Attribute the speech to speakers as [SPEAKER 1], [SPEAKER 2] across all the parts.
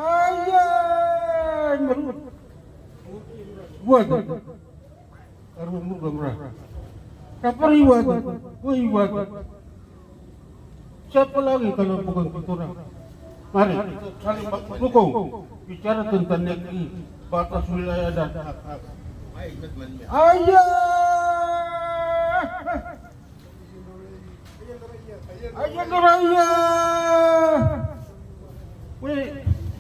[SPEAKER 1] Ayah, buat arwahmu gamrah. Kapari buat, siapa lagi kalau bukan kita orang? Mari saling dukung bicara tentang negeri batas wilayah dan hak-hak. Ayah, ayah Nuraya,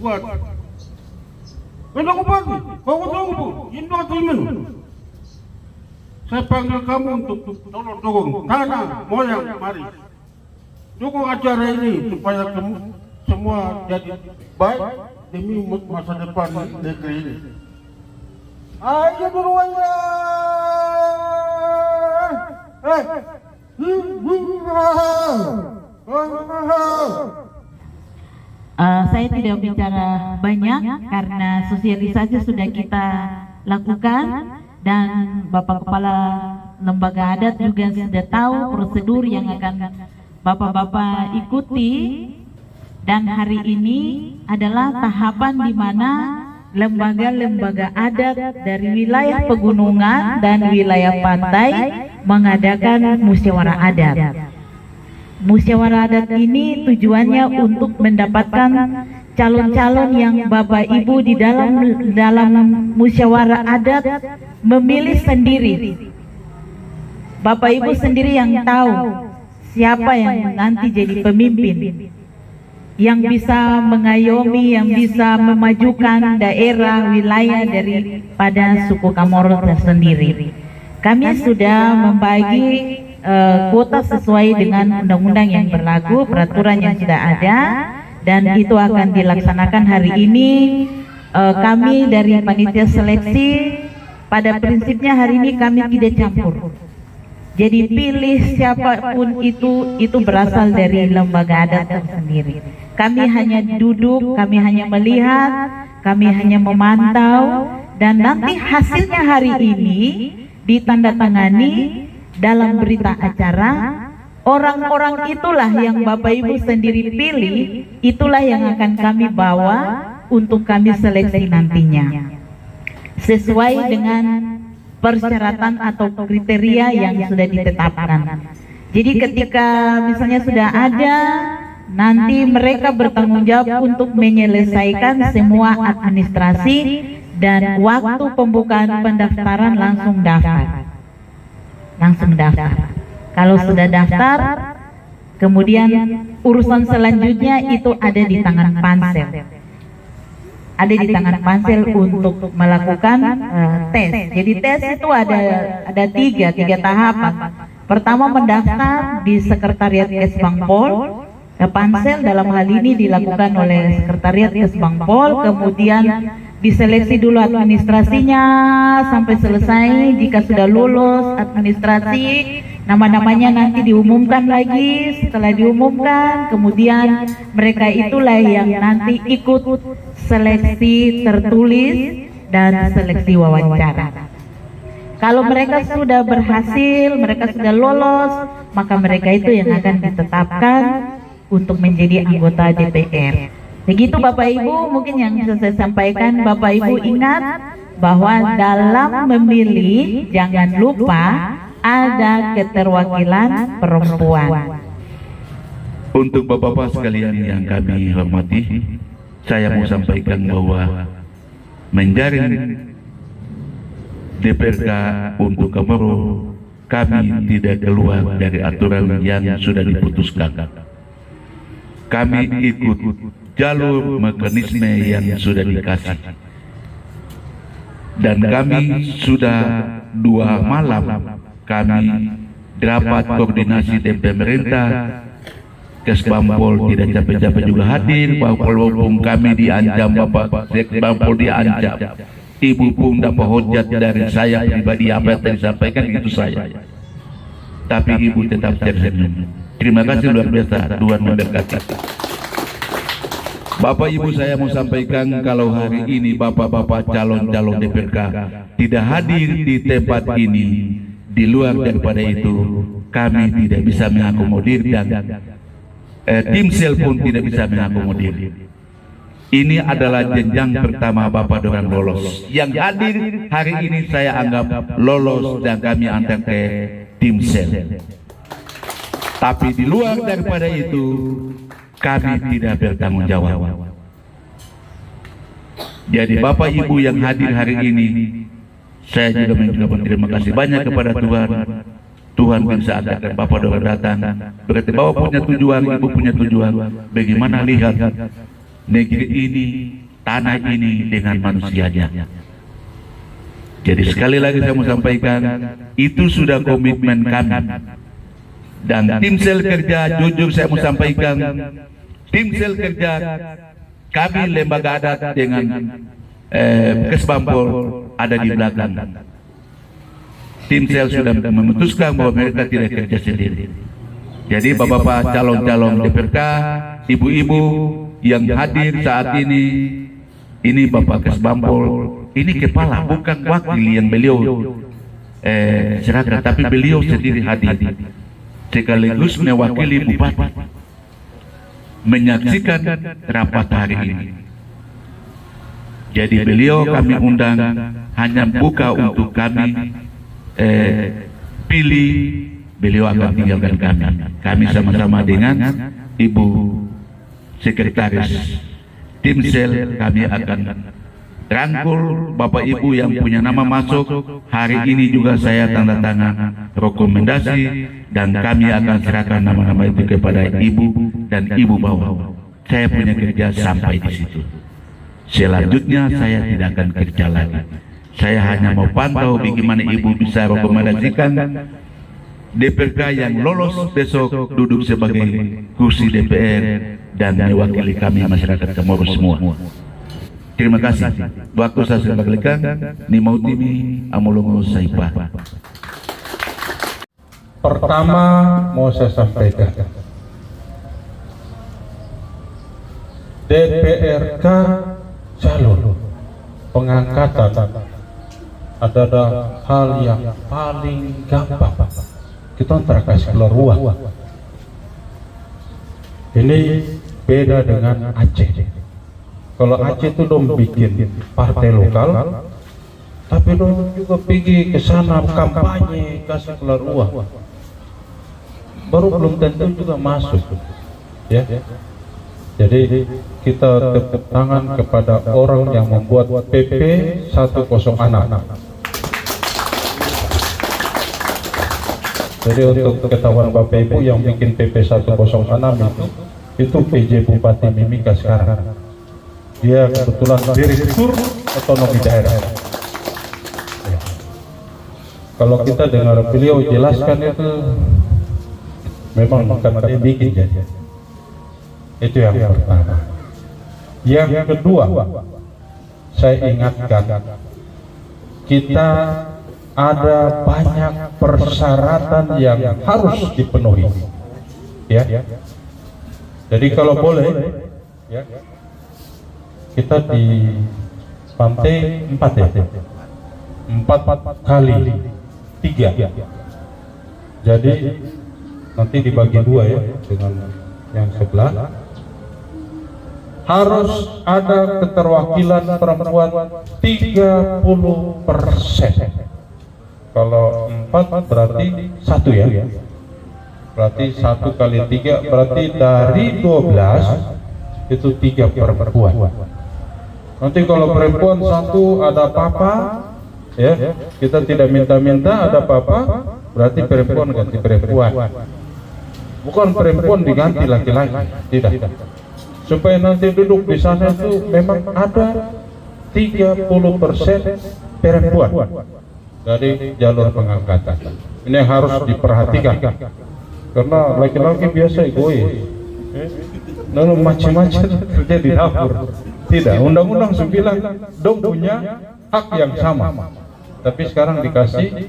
[SPEAKER 1] buat. Kenapa pagi? Kau tunggu, Indo Timin. Saya panggil kamu untuk tolong dukung tanah moyang, mari. Dukung acara ini supaya semua jadi baik demi masa depan negeri ini. Ayo berwaya.
[SPEAKER 2] Saya tidak bicara banyak karena sosialisasi sudah kita lakukan dan Bapak Kepala Lembaga Adat juga sudah tahu prosedur yang akan Bapak-Bapak ikuti, dan hari ini adalah tahapan di mana lembaga-lembaga adat dari wilayah pegunungan dan wilayah pantai mengadakan musyawarah adat. Musyawarah adat ini tujuannya untuk mendapatkan calon-calon yang Bapak Ibu di dalam musyawarah adat memilih sendiri. Bapak Ibu sendiri yang tahu siapa yang nanti jadi pemimpin, yang bisa mengayomi, yang bisa memajukan daerah wilayah daripada suku Kamoro tersendiri. Kami sudah membagi kuota sesuai dengan undang-undang yang berlaku, peraturan yang sudah ada, dan itu akan dilaksanakan hari ini. Kami dari panitia seleksi pada prinsipnya hari ini kami tidak campur. Jadi pilih siapapun itu berasal dari lembaga adat tersendiri. Kami hanya duduk, kami hanya melihat, kami hanya memantau, dan nanti hasilnya hari ini ditandatangani dalam berita acara. Orang-orang itulah yang Bapak Ibu sendiri pilih, itulah yang akan kami bawa untuk kami seleksi nantinya sesuai dengan persyaratan atau kriteria yang sudah ditetapkan. Jadi ketika misalnya sudah ada, nanti mereka bertanggung jawab untuk menyelesaikan semua administrasi, dan waktu pembukaan pendaftaran langsung daftar. Kalau sudah daftar, kemudian urusan selanjutnya itu ada di tangan pansel. Ada di tangan pansel untuk melakukan tes. Jadi tes itu ada tiga tahapan. Pertama, mendaftar di Sekretariat Kesbangpol. Pansel dalam hal ini dilakukan oleh Sekretariat Kesbangpol, kemudian diseleksi dulu administrasinya sampai selesai. Jika sudah lulus administrasi, nama-namanya nanti diumumkan lagi. Setelah diumumkan, kemudian mereka itulah yang nanti ikut seleksi tertulis dan seleksi wawancara. Kalau mereka sudah berhasil, mereka sudah lolos, maka mereka itu yang akan ditetapkan untuk menjadi anggota DPR. Begitu Bapak Ibu, mungkin yang bisa saya sampaikan. Bapak Ibu ingat bahwa dalam memilih jangan lupa ada keterwakilan perempuan.
[SPEAKER 3] Untuk Bapak-Bapak sekalian yang kami hormati, saya mau sampaikan bahwa menjaring DPRK untuk Kamoro, kami tidak keluar dari aturan yang sudah diputuskan. Kami ikut jalur mekanisme yang sudah dikasih, dan kami sudah 2 malam kami rapat koordinasi dengan pemerintah. Kesbangpol tidak capek-capek juga hadir, walaupun kami diancam, Bapak Kesbangpol diancam. Ibu pun dapat hujat dari saya pribadi, apa yang disampaikan itu saya. Tapi ibu tetap tersenyum. Terima kasih luar biasa, Tuhan memberkati. Bapak Ibu, saya mau sampaikan kalau hari ini Bapak-Bapak calon-calon DPRK tidak hadir di tempat ini, di luar daripada itu kami tidak bisa mengakomodir, dan Timsel pun tidak bisa mengakomodir. Ini adalah jenjang pertama Bapak Dorang lolos. Yang hadir hari ini saya anggap lolos dan kami antar ke Timsel. Tapi di luar daripada itu, kami tidak bertanggung jawab. Jadi Bapak Ibu yang hadir hari ini, saya juga mengucapkan terima kasih banyak kepada Tuhan. Tuhan bisa adakan Bapak Dorang datang. Berarti Bapak punya tujuan, Ibu punya tujuan. Bagaimana lihat negeri ini, tanah ini dengan manusianya. Jadi sekali lagi saya mau sampaikan, itu sudah komitmen kami. Dan Timsel kerja, jujur saya mau sampaikan, Timsel kerja, kami lembaga adat dengan Kesbangpol ada di belakang. Timsel sudah memutuskan bahwa mereka tidak kerja sendiri. Jadi bapak-bapak calon-calon DPRK, ibu-ibu yang hadir saat ini Bapak Kesbangpol, ini kepala bukan wakil yang beliau serahkan, tapi beliau sendiri hadir sekaligus mewakili bupati menyaksikan rapat hari ini. Jadi beliau kami undang hanya buka untuk kami pilih, beliau akan tinggalkan kami. Kami sama-sama dengan Ibu Sekretaris Timsel, kami akan rangkul Bapak Ibu yang punya nama masuk. Hari ini juga saya tanda tangan rekomendasi dan kami akan serahkan nama-nama itu kepada Ibu dan Ibu bawa. Saya punya kerja sampai di situ. Selanjutnya saya tidak akan kerja lagi. Saya hanya mau pantau bagaimana Ibu bisa rekomendasikan DPRK yang lolos besok duduk sebagai kursi DPR dan mewakili kami masyarakat Chamorro semua. Terima kasih. Waktu saya kembalikan, Nimau Timi Amolongo Saipa.
[SPEAKER 1] Pertama mau saya sampaikan, DPRK jalur pengangkatan adalah hal yang paling gampang. Kita terkasih keluar uang. Ini beda dengan Aceh. Kalau Aceh itu dong bikin partai lokal, tapi dong juga pergi ke sana kampanye kasih keluar uang. Baru belum tentu juga masuk, ya. Jadi kita tepuk tangan kepada orang yang membuat PP 106. Jadi untuk ketahuan Bapak Ibu yang bikin PP 106 itu PJ Bupati Mimika sekarang. Dia kebetulan direktur otonomi daerah. Ya. Kalau kita dengar beliau jelaskan itu memang bukan dia bikin jadi. Itu yang pertama. Yang kedua, saya ingatkan kita ada banyak persyaratan yang harus dipenuhi. Ya. Jadi kalau boleh, ya, kita di pantai 4 ya, 4 kali 3. Jadi nanti dibagi 2 ya dengan yang sebelah. Harus ada keterwakilan perempuan 30%. Kalau 4 berarti 1 ya. Berarti 1 kali 3 berarti dari 12 itu 3 perempuan. Nanti kalau perempuan 1 ada apa-apa, ya kita tidak minta-minta, ada apa-apa, berarti perempuan ganti perempuan. Bukan perempuan diganti laki-laki, tidak. Supaya nanti duduk di sana itu memang ada 30% perempuan dari jalur pengangkatan. Ini harus diperhatikan karena laki-laki biasa egois, lalu macam-macam kerja di dapur. Tidak, Undang-Undang 9 dong punya hak yang sama, tapi sekarang dikasih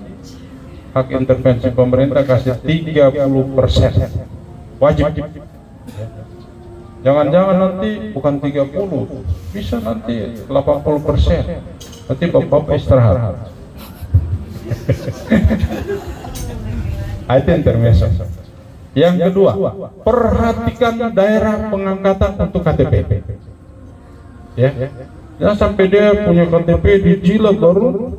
[SPEAKER 1] hak intervensi pemerintah kasih 30% wajib. Jangan-jangan nanti bukan 30, bisa nanti 80%. Nanti bapak istirahat. Itu intermezzo. Yang kedua, perhatikan daerah pengangkatan untuk KTP. Ya, jangan sampai dia punya KTP di Jilat baru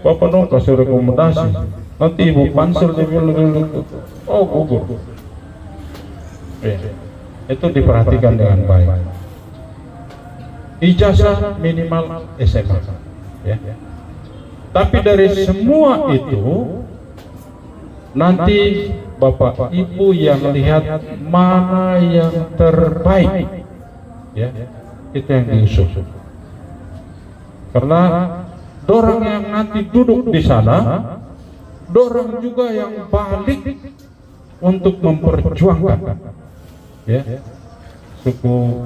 [SPEAKER 1] Bapak dong kasih rekomendasi. Nanti Ibu Pansel dia bilang, oh gugur. Ya, itu diperhatikan dengan baik. Ijazah minimal SMA. Ya. Tapi dari semua itu nanti Bapak Ibu yang lihat mana yang terbaik, ya, itu yang diusung. Karena dorang yang nanti duduk di sana, dorang juga yang balik untuk memperjuangkan, ya, suku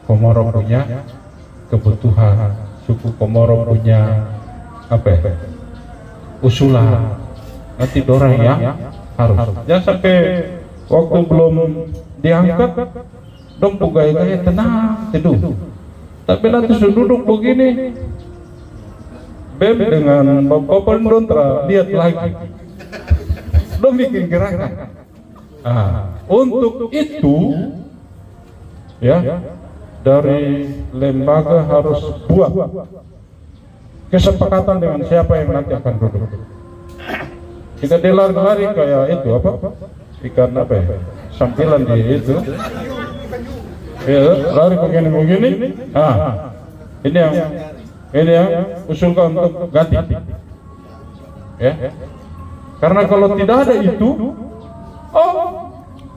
[SPEAKER 1] Komoro punya kebutuhan, suku Komoro punya apa ya, usulan. Nanti dorang yang harus. Jangan sampai waktu belum diangkat, dong gaya-gaya tenang, teduh. Tapi nanti sudah duduk begini, BEM dengan Bapak Pendontra lihat lagi, dong bikin gerakan. Untuk itu, ya, dari lembaga harus buat kesepakatan dengan siapa yang nanti akan duduk. Kita lari kayak itu apa? Ikan apa ya? Sampilan di itu. Ya, lari begini. Ini yang usulkan untuk ganti. Ya. Karena kalau tidak ada itu,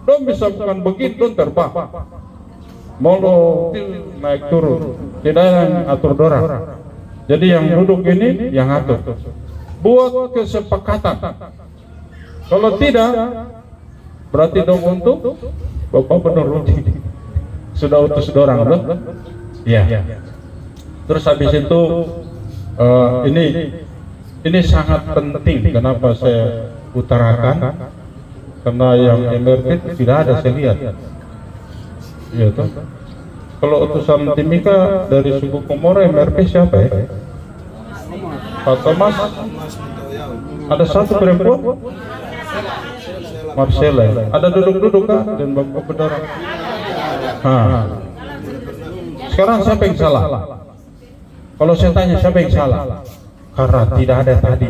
[SPEAKER 1] dong bisa bukan begitu, dong terbang. Mau naik turun, tidak ada yang atur dorang. Jadi yang duduk ini yang atur. Buat kesepakatan. Kalau tidak, berarti dong untuk Bapak penuruti sudah utus dorang, loh. Ya. Terus habis itu ini sangat penting. Kenapa saya utarakan? Karena yang MRP tidak ada saya lihat. Iya toh. Kalau utusan Timika dari suku Komoro MRP siapa ya? Pak Thomas. Ada satu perempuan. Marcella. Ada duduk-duduk kan dan Bapak Bedara. Sekarang siapa yang salah? Kalau saya tanya siapa yang salah? Karena tidak ada tadi.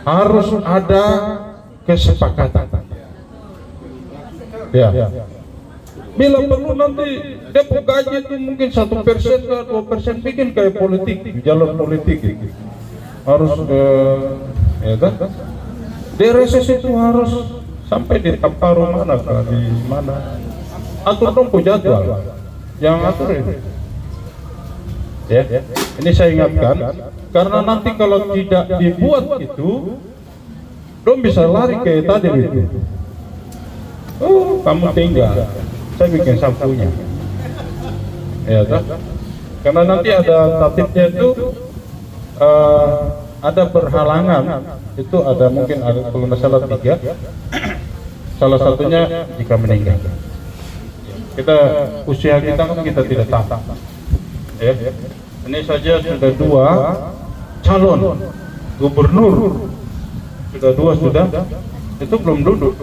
[SPEAKER 1] Harus ada kesepakatan. Ya. Bila perlu nanti Depok gaji itu mungkin 1% ke 2% bikin kayak politik, jalur politik. Harus ya kan? DRSS itu harus sampai di Tamparu mana di mana? Atur dong jadwal. Yang atur ini. Ya, ini saya ingatkan karena nanti kalau tidak dibuat itu, dong bisa lari kayak tadi itu. Oh, kamu tinggal, saya bikin sapunya. Ya, toh? Karena nanti ada tatipnya itu ada berhalangan, itu ada mungkin ada kalau masalah 3. Salah satunya jika meninggal. Kita usia kita kan kita tidak tahu. Ya. Ini saja sudah 2 calon gubernur, sudah 2 sudah, itu belum duduk,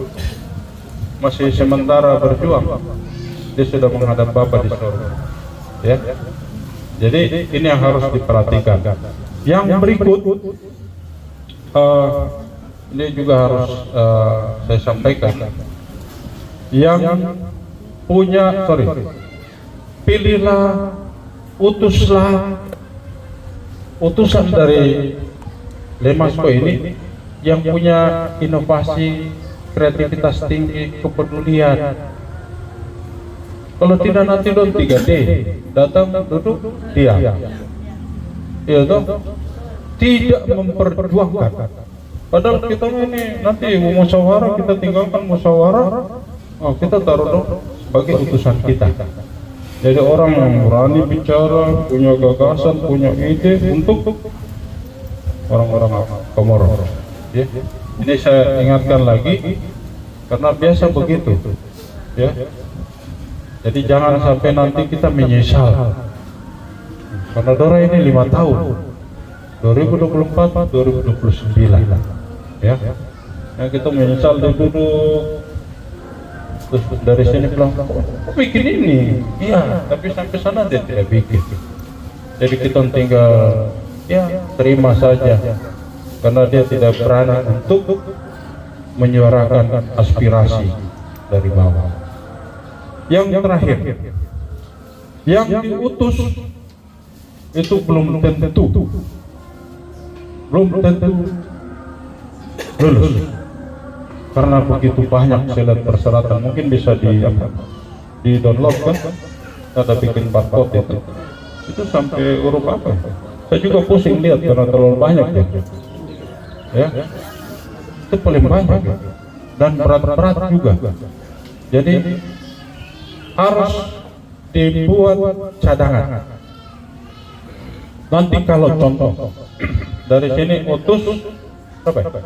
[SPEAKER 1] masih sementara berjuang, dia sudah menghadap Bapak di surga. Ya, jadi ini yang harus diperhatikan. Yang berikut, ini juga harus saya sampaikan. Yang punya, pilihlah, utusan dari Lemasko ini yang punya inovasi, kreativitas tinggi, kepedulian. Kalau tidak nanti dong 3D, datang duduk diam. Ya toh, tidak memperjuangkan. Padahal kita ini nanti musyawarah, kita tinggalkan musyawarah, kita taruh dong sebagai utusan kita. Jadi orang yang berani bicara, punya gagasan, punya ide untuk orang-orang Komoro. Ya. Ini saya ingatkan lagi karena biasa begitu. Ya. Jadi jangan sampai nanti kita menyesal. Karena Dora ini 5 tahun, 2024, 2029. Ya. Ya kita menyesal dia duduk. Terus dari sini bilang, kok bikin ini? Iya, tapi sampai sana dia tidak bikin. Jadi kita tinggal ya terima saja, karena dia tidak berani untuk menyuarakan aspirasi dari bawah. Yang terakhir, yang diutus itu belum tentu lulus, karena begitu banyak saya lihat persyaratan. Mungkin bisa di download kan, ada bikin barcode itu sampai huruf apa? Saya juga pusing lihat karena terlalu banyak ya. Itu paling banyak ya. Dan berat-berat juga. Jadi harus dibuat cadangan. Nanti kalau contoh dari sini utus berapa?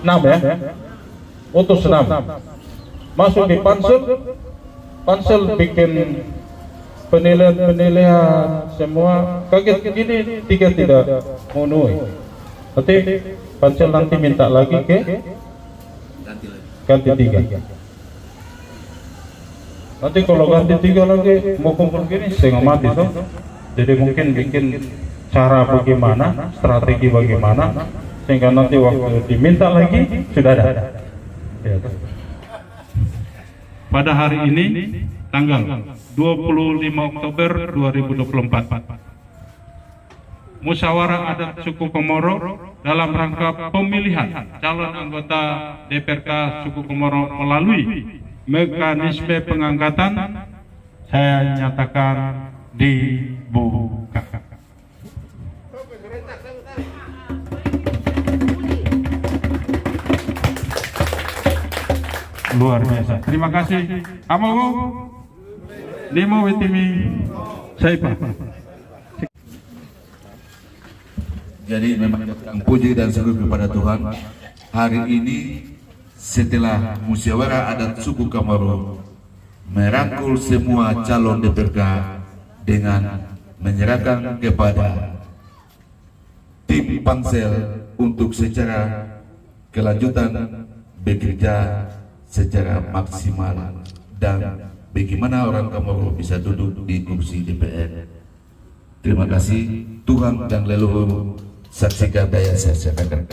[SPEAKER 1] 6 ya. Utus 6. Masuk di pansel bikin penilaian semua, kaget gini 3 tidak memenuhi. Nanti pansel nanti minta lagi ke ganti 3. Nanti kalau ganti 3 lagi mau kumpul gini setengah mati tuh. Jadi mungkin bikin cara bagaimana, strategi bagaimana sehingga nanti waktu diminta lagi sudah ada. Ya. Pada hari ini tanggal 25 Oktober 2024, musyawarah adat suku Komoro dalam rangka pemilihan calon anggota DPRK suku Komoro melalui mekanisme pengangkatan saya nyatakan dibuka. Luar biasa. Terima kasih. Amogo Nemo Wetimi Saipa.
[SPEAKER 3] Jadi memang puji dan syukur kepada Tuhan. Hari ini setelah musyawarah adat suku Komoro merangkul semua calon DPRK dengan menyerahkan kepada tim pansel untuk secara kelanjutan bekerja secara maksimal dan bagaimana orang Komoro bisa duduk di kursi DPR. Terima kasih. Tuhan dan leluhur saksikan daya saya serahkan.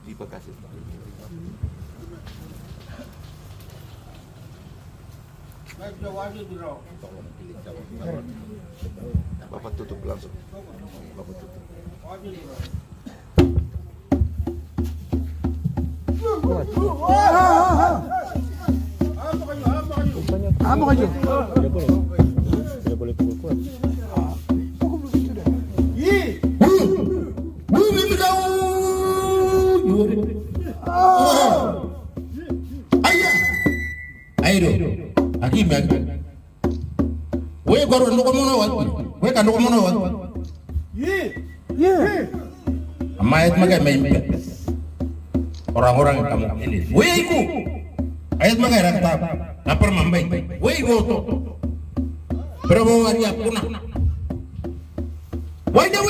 [SPEAKER 3] Terima kasih. Bapak tutup langsung. Bapak tutup.
[SPEAKER 4] Apa aja? Tidak boleh pukul kuat.
[SPEAKER 5] Ayo, hakim ya. Wei baru ndo komono wat. Wei kan ndo komono wat. Amayat magai main. Orang-orang yang kamu ini. Wei ku. Ayat magai rakta. Lapar mambai. Wei goto. Berapa hari punah. Wei dia